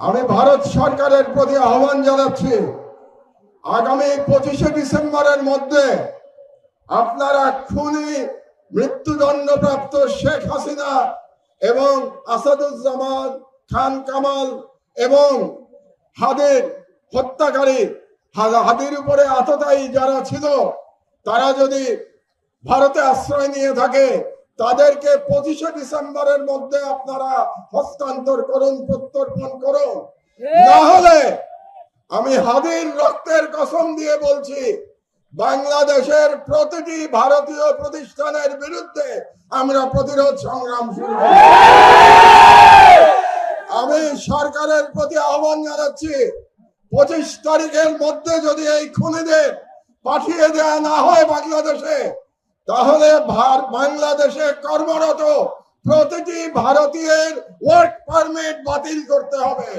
আমি ভারত সরকারের প্রতি আহ্বান জানাচ্ছি, আগামী 25শে ডিসেম্বরের মধ্যে আপনারা খুনি মৃত্যুদণ্ডপ্রাপ্ত শেখ হাসিনা এবং আসাদুজ্জামান খান কামাল এবং হাদির হত্যাকারী হাদির উপরে আততায়ী যারা ছিল, তারা যদি ভারতে আশ্রয় নিয়ে থাকে তাদেরকে 25শে ডিসেম্বরের মধ্যে আপনারা হস্তান্তর করুন, প্রত্যর্পণ করুন। না হলে আমি হাদির রক্তের কসম দিয়ে বলছি, বাংলাদেশের প্রতিটি ভারতীয় প্রতিষ্ঠানের বিরুদ্ধে আমরা প্রতিরোধ সংগ্রাম শুরু করব। আমি সরকারের প্রতি আহ্বান জানাচ্ছি, 25 তারিখের মধ্যে যদি এই খুনিদের পাঠিয়ে দেওয়া না হয় বাংলাদেশে, তাহলে বাংলাদেশে কর্মরত প্রতিটি ভারতীয়ের ওয়ার্ক পারমিট বাতিল করতে হবে।